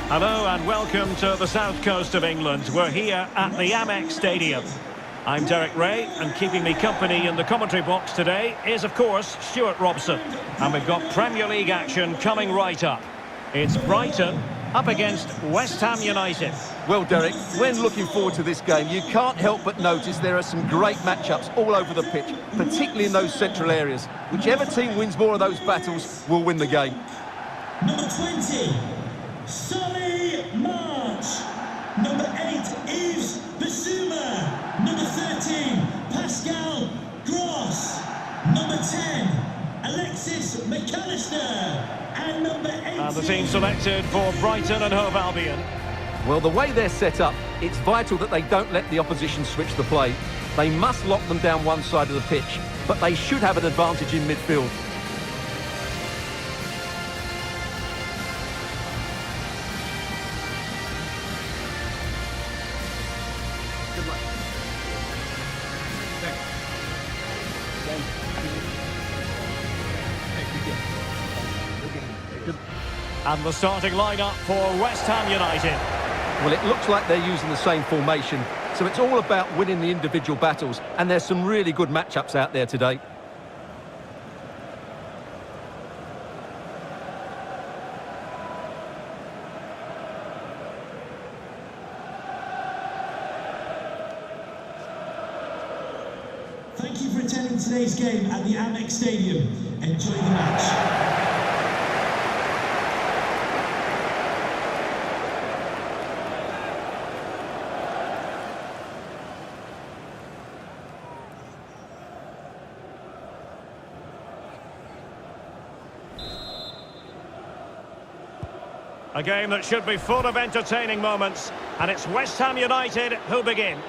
Hello and welcome to the south coast of England. We're here at the Amex Stadium. I'm Derek Ray, and keeping me company in the commentary box today is, of course, Stuart Robson. And we've got Premier League action coming right up. It's Brighton up against West Ham United. Well, Derek, when looking forward to this game, you can't help but notice there are some great matchups all over the pitch, particularly in those central areas. Whichever team wins more of those battles will win the game. Number 20, Solly March. Number 8 is Basuma. Number 13, Pascal Gross. Number 10, Alexis McAllister. And number 18... And the team selected for Brighton and Hove Albion. Well, the way they're set up, it's vital that they don't let the opposition switch the play. They must lock them down one side of the pitch, but they should have an advantage in midfield. And the starting lineup for West Ham United. Well, it looks like they're using the same formation, so it's all about winning the individual battles, and there's some really good matchups out there today. Thank you for attending today's game at the Amex Stadium. Enjoy the match. A game that should be full of entertaining moments, and it's West Ham United who begin.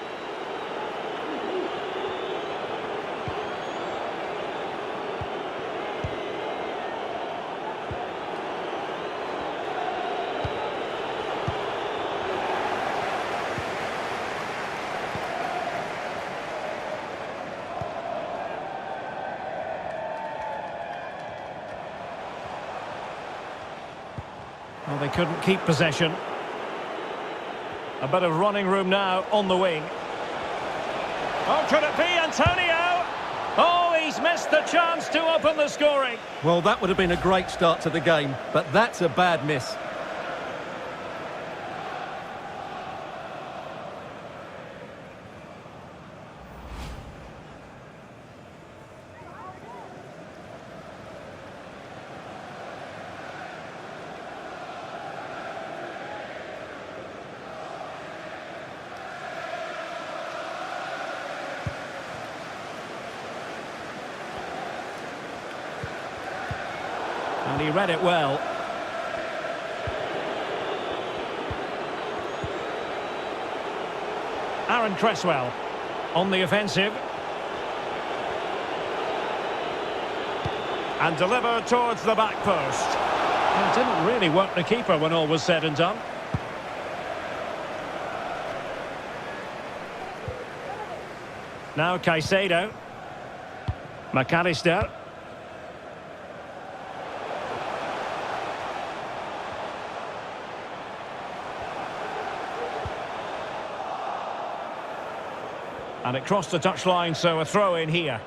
Well, they couldn't keep possession. A bit of running room now on the wing. Oh, could it be Antonio? Oh, he's missed the chance to open the scoring. Well, that would have been a great start to the game, but that's a bad miss. And he read it well. Aaron Cresswell on the offensive. And delivered towards the back post. Well, it didn't really work the keeper when all was said and done. Now Caicedo. McAllister. And it crossed the touchline, so a throw in here.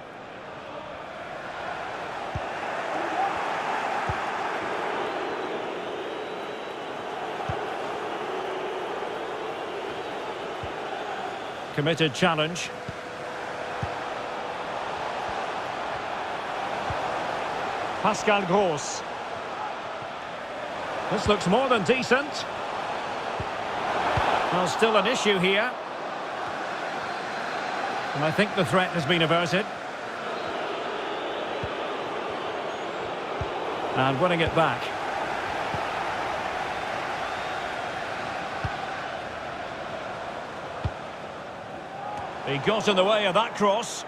Committed challenge. Pascal Gross. This looks more than decent. Well, still an issue here. And I think the threat has been averted. And winning it back. He got in the way of that cross.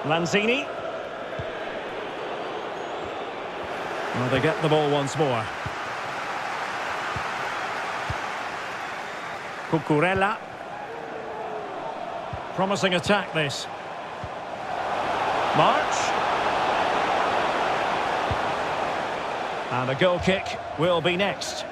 Lanzini. Well, they get the ball once more. Cucurella. Promising attack, this. March. And a goal kick will be next.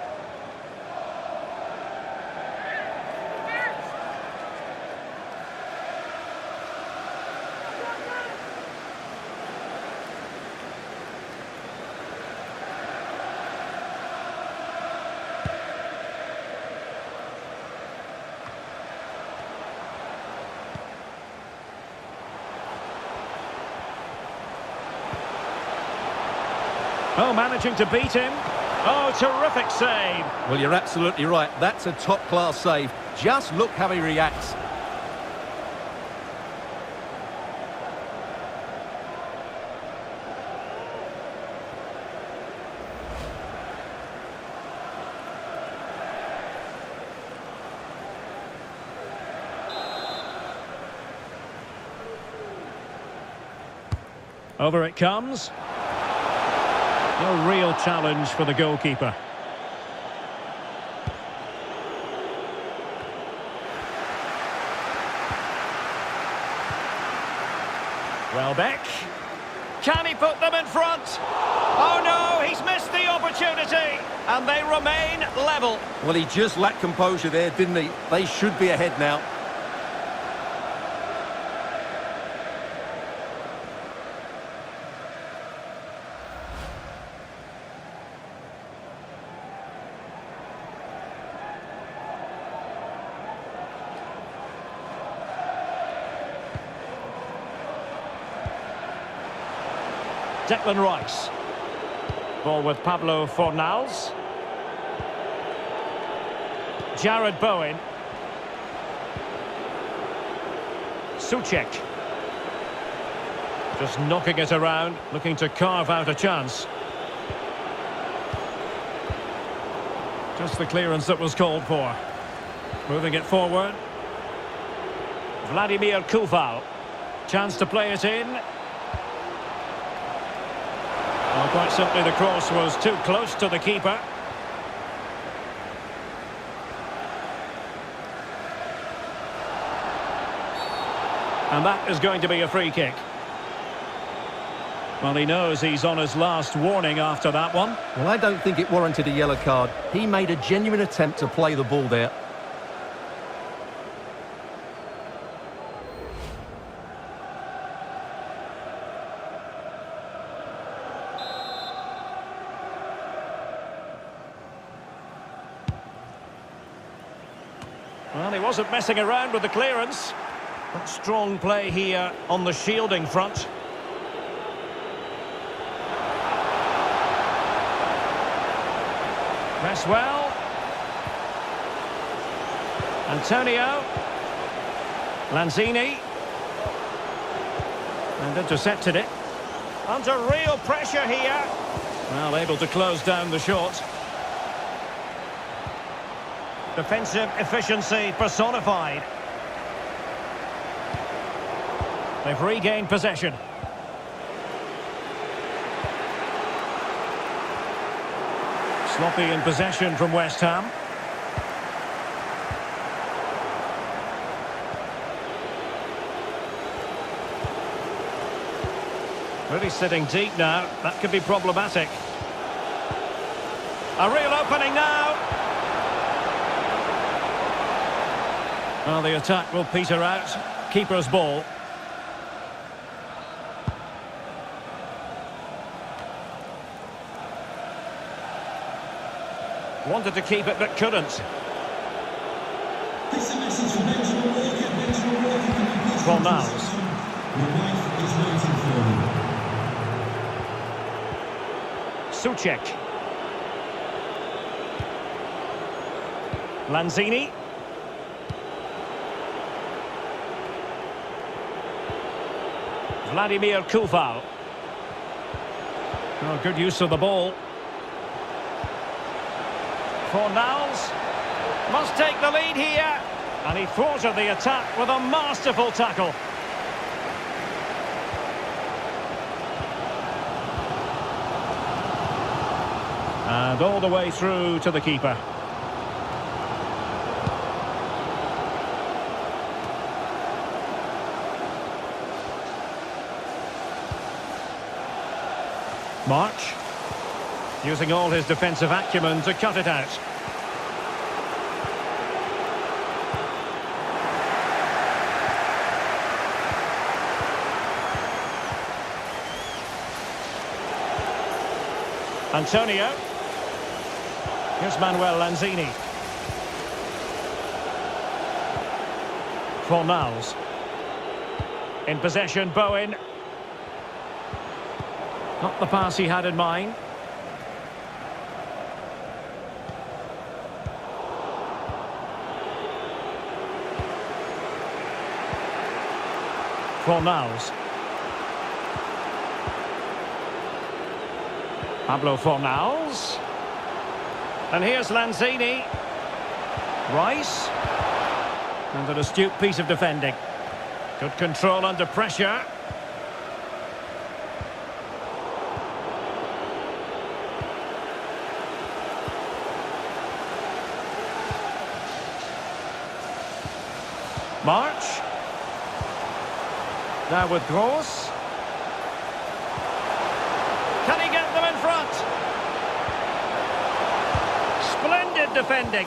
Oh, managing to beat him. Oh, terrific save. Well, you're absolutely right. That's a top-class save. Just look how he reacts. Over it comes. No real challenge for the goalkeeper. Welbeck. Can he put them in front? Oh no, he's missed the opportunity. And they remain level. Well, he just lacked composure there, didn't he? They should be ahead now. Declan Rice. Ball with Pablo Fornals. Jared Bowen. Souček. Just knocking it around, looking to carve out a chance. Just the clearance that was called for. Moving it forward. Vladimir Koval. Chance to play it in. Well, quite simply, the cross was too close to the keeper. And that is going to be a free kick. Well, he knows he's on his last warning after that one. Well, I don't think it warranted a yellow card. He made a genuine attempt to play the ball there. Well, he wasn't messing around with the clearance. But strong play here on the shielding front. Press well. Antonio. Lanzini. And intercepted it. Under real pressure here. Well, able to close down the shot. Defensive efficiency personified. They've regained possession. Sloppy in possession from West Ham. Really sitting deep now. That could be problematic. A real opening now. Well, the attack will peter out. Keeper's ball. Wanted to keep it, but couldn't. This is a message from Benjamin Walker. Benjamin Walker can be pleased. Fornals. Your wife is waiting for you. Souček. Lanzini. Vladimir Koval. Oh, good use of the ball. Fornals must take the lead here. And he thwarted the attack with a masterful tackle. And all the way through to the keeper. March. Using all his defensive acumen to cut it out. Antonio. Here's Manuel Lanzini. Fornals. In possession, Bowen. Not the pass he had in mind. Fornals. Pablo Fornals. And here's Lanzini. Rice. And an astute piece of defending. Good control under pressure. March. Now with Gross. Can he get them in front? Splendid defending.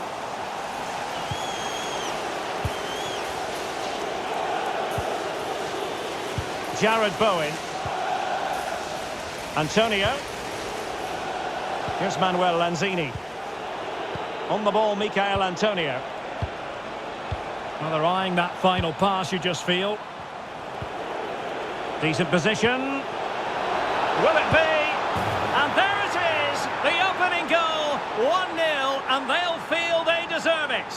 Jared Bowen. Antonio. Here's Manuel Lanzini. On the ball, Michael Antonio. Well, they're eyeing that final pass, you just feel. Decent position. Will it be? And there it is! The opening goal, 1-0, and they'll feel they deserve it.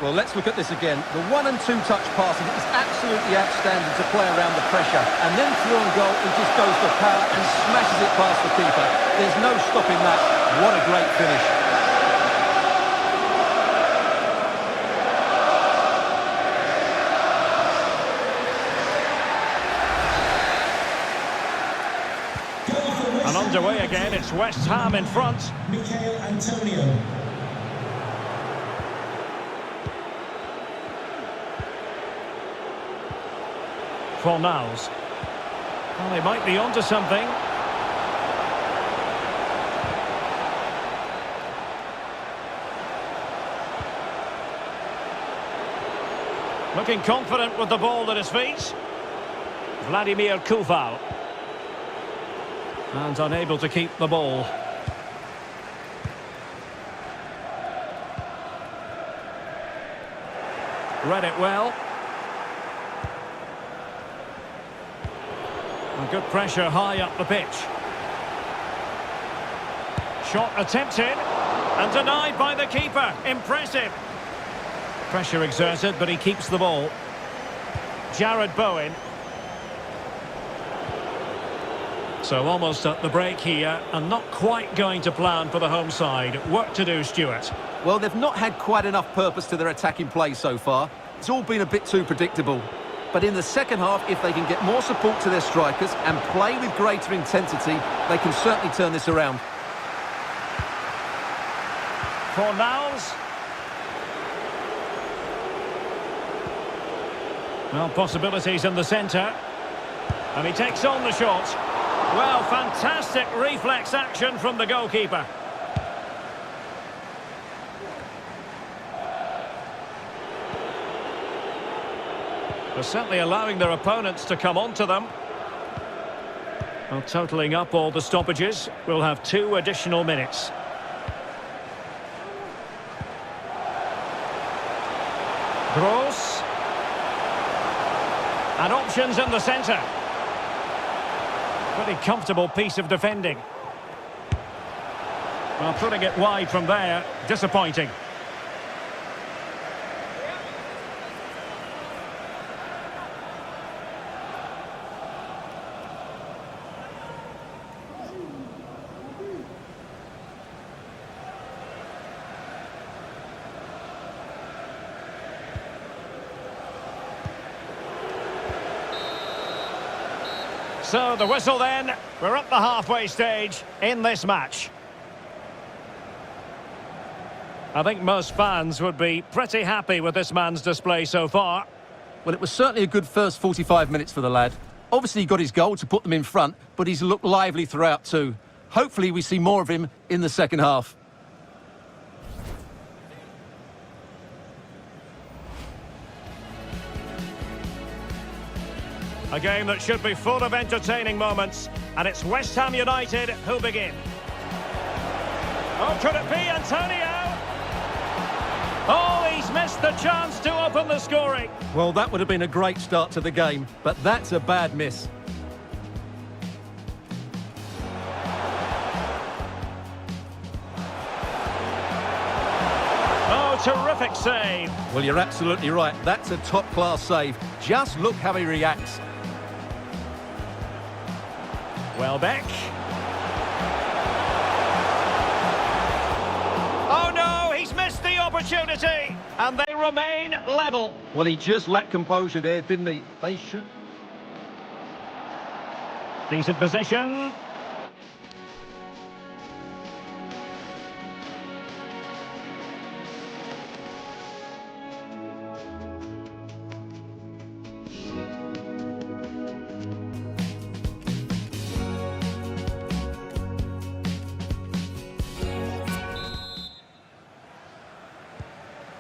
Well, let's look at this again. The 1- and 2-touch passing is absolutely outstanding to play around the pressure. And then through on goal, he just goes for power and smashes it past the keeper. There's no stopping that. What a great finish. And underway again, it's West Ham in front. Michael Antonio. Fornals. Well, they might be onto something. Looking confident with the ball at his feet. Vladimir Koval. And unable to keep the ball. Read it well. And good pressure high up the pitch. Shot attempted and denied by the keeper. Impressive. Pressure exerted, but he keeps the ball. Jared Bowen. So almost at the break here, and not quite going to plan for the home side. Work to do, Stuart. Well, they've not had quite enough purpose to their attacking play so far. It's all been a bit too predictable. But in the second half, if they can get more support to their strikers and play with greater intensity, they can certainly turn this around. Fornals. Well, possibilities in the centre. And he takes on the shot. Well, fantastic reflex action from the goalkeeper. They're certainly allowing their opponents to come onto them. Well, totalling up all the stoppages, we'll have 2 additional minutes. Gross. And options in the centre. Pretty comfortable piece of defending. Well, putting it wide from there, disappointing. So the whistle then, we're at the halfway stage in this match. I think most fans would be pretty happy with this man's display so far. Well, it was certainly a good first 45 minutes for the lad. Obviously, he got his goal to put them in front, but he's looked lively throughout too. Hopefully, we see more of him in the second half. A game that should be full of entertaining moments, and it's West Ham United who begin. Oh, could it be Antonio? Oh, he's missed the chance to open the scoring. Well, that would have been a great start to the game, but that's a bad miss. Oh, terrific save. Well, you're absolutely right. That's a top-class save. Just look how he reacts. Welbeck. Oh no, he's missed the opportunity, and they remain level. Well, he just lacked composure there, didn't he? They should. Decent position.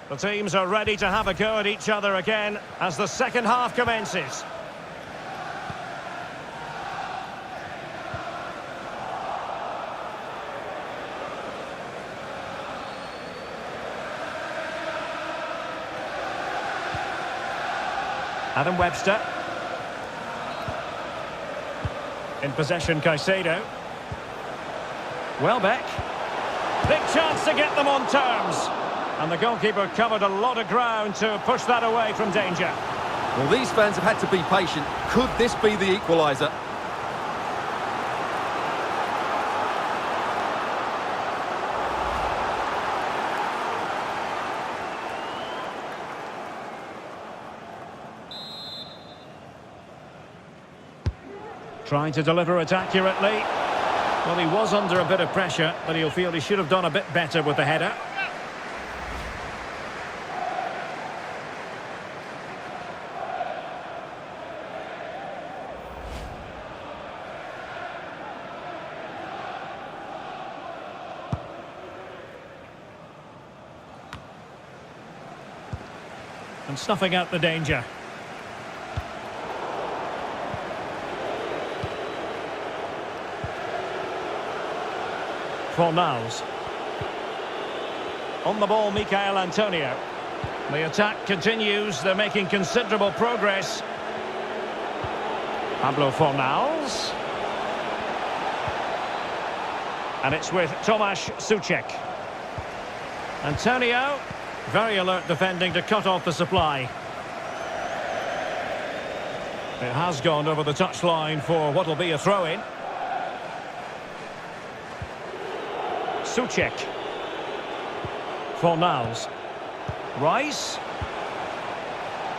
The teams are ready to have a go at each other again as the second half commences. Adam Webster. In possession, Caicedo. Welbeck. Big chance to get them on terms. And the goalkeeper covered a lot of ground to push that away from danger. Well, these fans have had to be patient. Could this be the equaliser? Trying to deliver it accurately. Well, he was under a bit of pressure, but he'll feel he should have done a bit better with the header. And snuffing out the danger. Fornals. On the ball, Michael Antonio. The attack continues. They're making considerable progress. Pablo Fornals. And it's with Tomasz Souček. Antonio. Very alert defending to cut off the supply. It has gone over the touchline for what will be a throw-in. Souček. Fornals. Rice.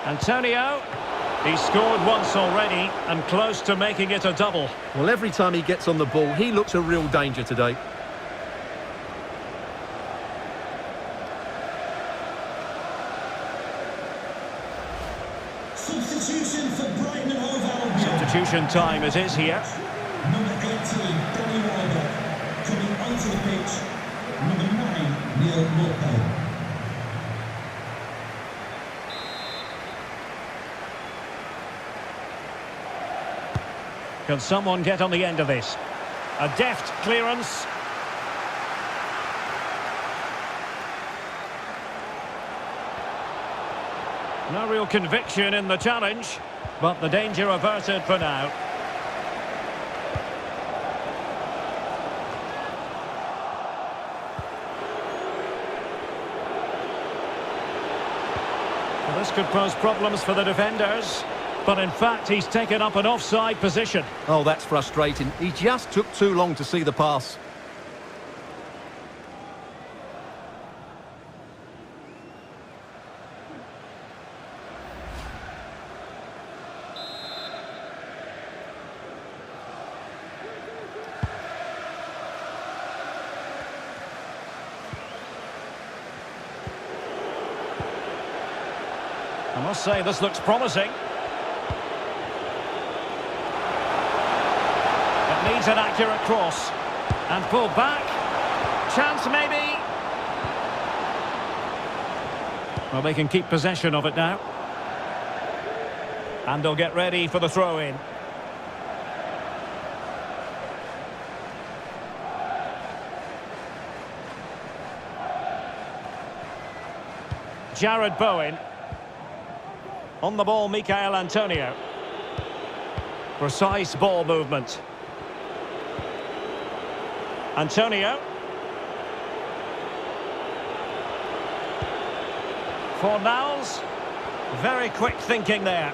Antonio. He's scored once already and close to making it a double. Well, every time he gets on the ball, he looks a real danger today. Substitution for Brighton and Hove Albion. Substitution time it is here. Number 18, Danny Walbert. Coming onto the pitch, number 9, Neil Lopez. Can someone get on the end of this? A deft clearance. No real conviction in the challenge, but the danger averted for now. Well, this could pose problems for the defenders, but in fact he's taken up an offside position. Oh, that's frustrating. He just took too long to see the pass. I must say, this looks promising. It needs an accurate cross. And pulled back. Chance maybe. Well, they can keep possession of it now. And they'll get ready for the throw-in. Jared Bowen. On the ball, Michael Antonio. Precise ball movement. Antonio. Fornals. Very quick thinking there.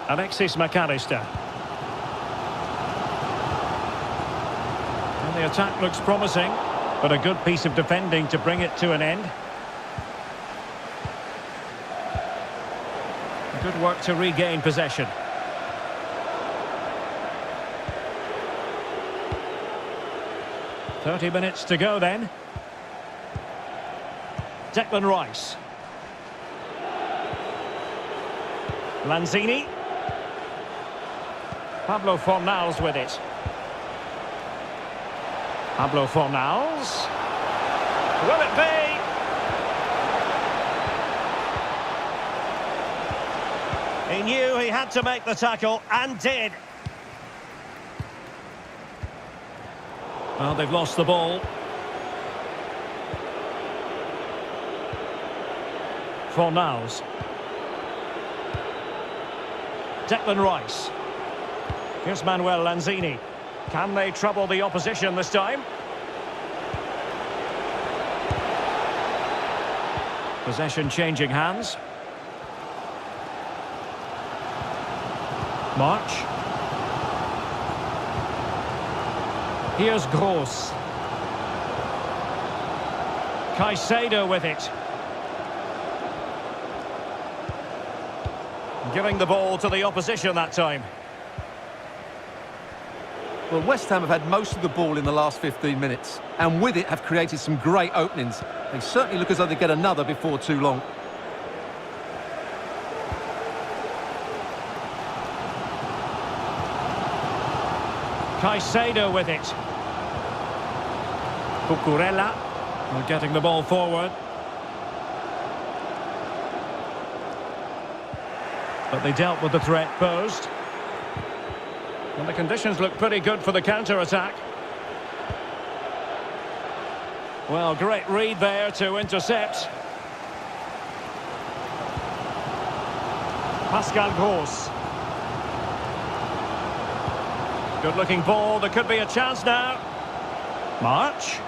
Alexis McAllister. And the attack looks promising, but a good piece of defending to bring it to an end. Good work to regain possession. "30 minutes to go then." Declan Rice. Lanzini. Pablo Fornals with it. Pablo Fornals. Will it be? He knew he had to make the tackle, and did. Well, they've lost the ball. Fornals. Declan Rice. Here's Manuel Lanzini. Can they trouble the opposition this time? Possession changing hands. March. Here's Gross. Caicedo with it. Giving the ball to the opposition that time. Well, West Ham have had most of the ball in the last 15 minutes, and with it have created some great openings. They certainly look as though they get another before too long. Caicedo with it. Cucurella. Well, getting the ball forward. But they dealt with the threat posed. And the conditions look pretty good for the counter-attack. Well, great read there to intercept. Pascal Gross. Good-looking ball. There could be a chance now. March.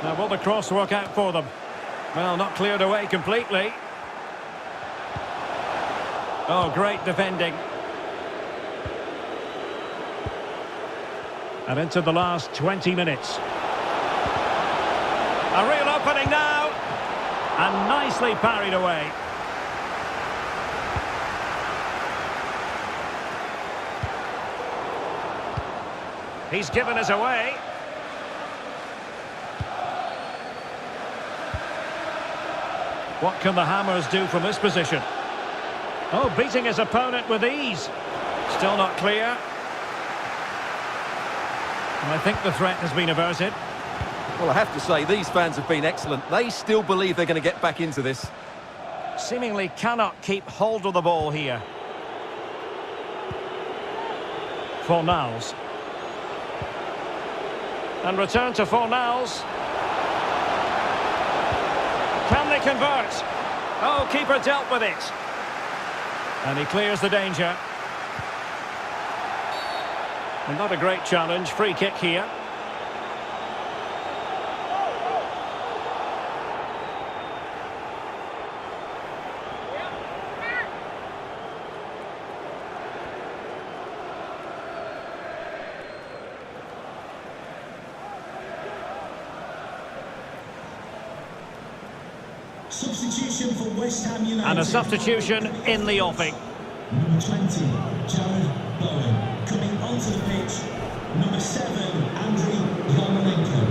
Now, will the cross work out for them? Well, not cleared away completely. Oh, great defending. And into the last 20 minutes. A real opening now. And nicely parried away. He's given us away. What can the Hammers do from this position? Oh, beating his opponent with ease. Still not clear. And I think the threat has been averted. Well, I have to say, these fans have been excellent. They still believe they're going to get back into this. Seemingly cannot keep hold of the ball here. Fornals. And return to Fornals. Can they convert? Oh, keeper dealt with it. And he clears the danger. And not a great challenge. Free kick here. Substitution for West Ham United. And a substitution in the offing. Number 20, Jared Bowen. Coming onto the pitch, number 7, Andriy Yarmolenko.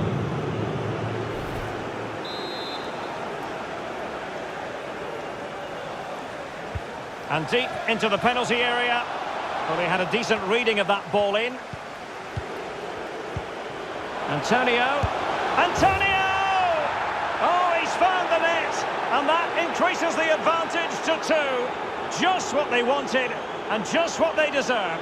And deep into the penalty area. Well, he had a decent reading of that ball in. Antonio. Antonio! Oh, he's found the net. And that increases the advantage to 2. Just what they wanted and just what they deserve.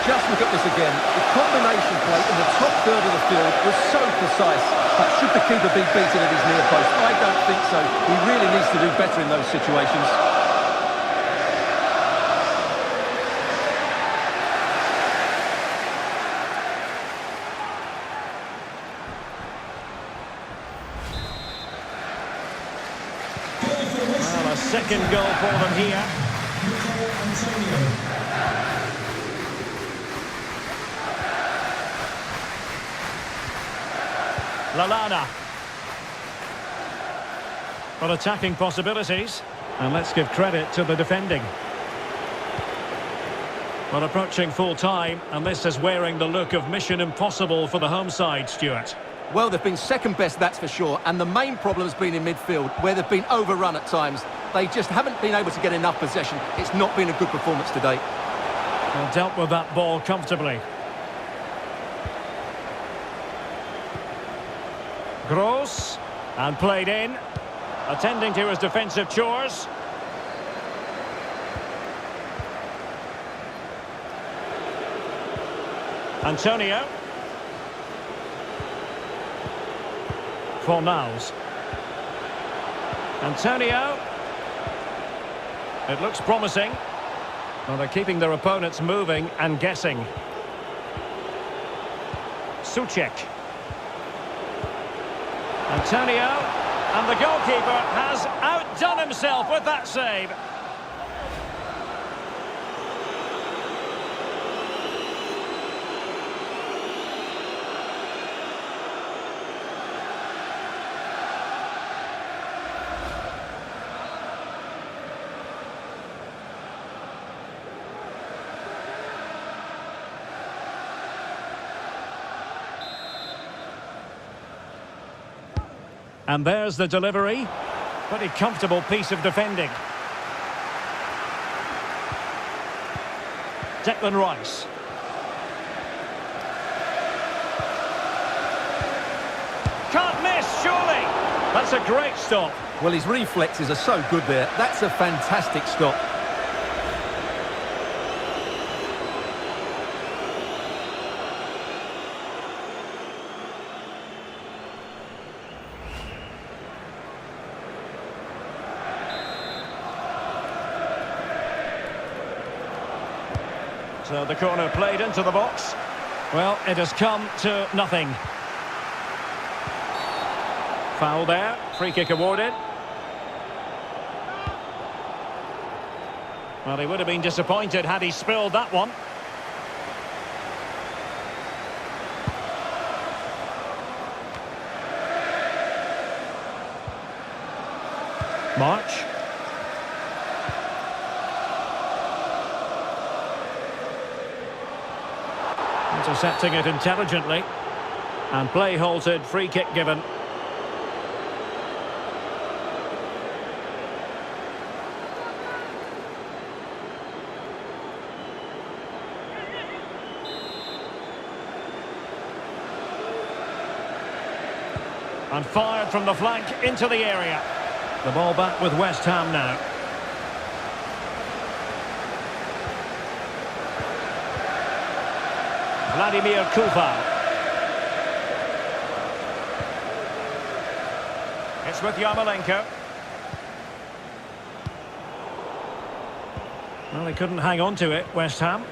Just look at this again. The combination play in the top third of the field was so precise. But should the keeper be beaten at his near post? I don't think so. He really needs to do better in those situations. Well, a second goal for them here. Lallana. Well, attacking possibilities. And let's give credit to the defending. Well, approaching full time, and this is wearing the look of mission impossible for the home side, Stuart. Well, they've been second best, that's for sure. And the main problem's been in midfield, where they've been overrun at times. They just haven't been able to get enough possession. It's not been a good performance today. Well, dealt with that ball comfortably. Gross, and played in, attending to his defensive chores. Antonio. Fornals. Antonio. It looks promising. Well, they're keeping their opponents moving and guessing. Soucek. Antonio, and the goalkeeper has outdone himself with that save. And there's the delivery. Pretty comfortable piece of defending. Declan Rice. Can't miss, surely. That's a great stop. Well, his reflexes are so good there. That's a fantastic stop. So the corner played into the box. Well, it has come to nothing. Foul there. Free kick awarded. Well, he would have been disappointed had he spilled that one. March. Intercepting it intelligently. And play halted, free kick given. And fired from the flank into the area. The ball back with West Ham now. Vladimir Koufal. It's with Yarmolenko. Well, they couldn't hang on to it, West Ham.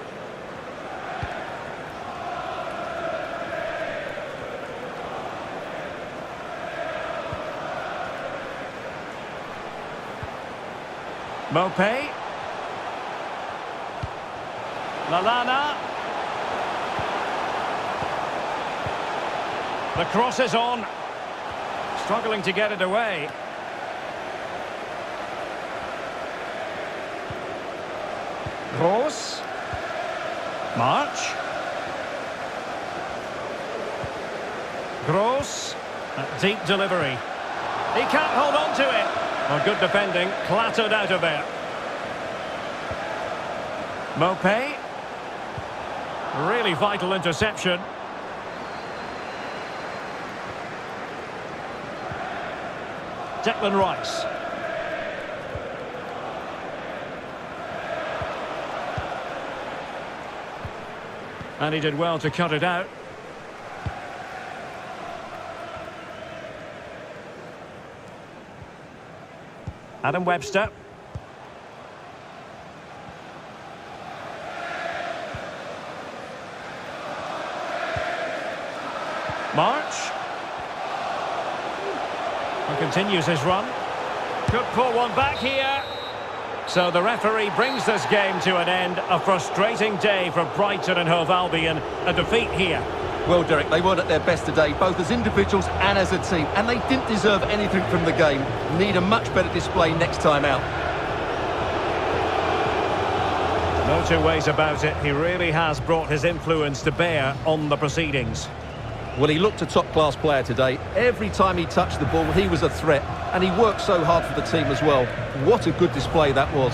Mopé. Lallana. The cross is on. Struggling to get it away. Gross. March. Gross. Deep delivery. He can't hold on to it. Well, good defending. Clattered out of there. Mopé. Really vital interception. Declan Rice. And he did well to cut it out. Adam Webster. March. And continues his run. Could pull one back here. So the referee brings this game to an end. A frustrating day for Brighton and Hove Albion. A defeat here. Well, Derek, they weren't at their best today, both as individuals and as a team, and they didn't deserve anything from the game. Need a much better display next time out. No two ways about it. He really has brought his influence to bear on the proceedings. Well, he looked a top-class player today. Every time he touched the ball, he was a threat, and he worked so hard for the team as well. What a good display that was.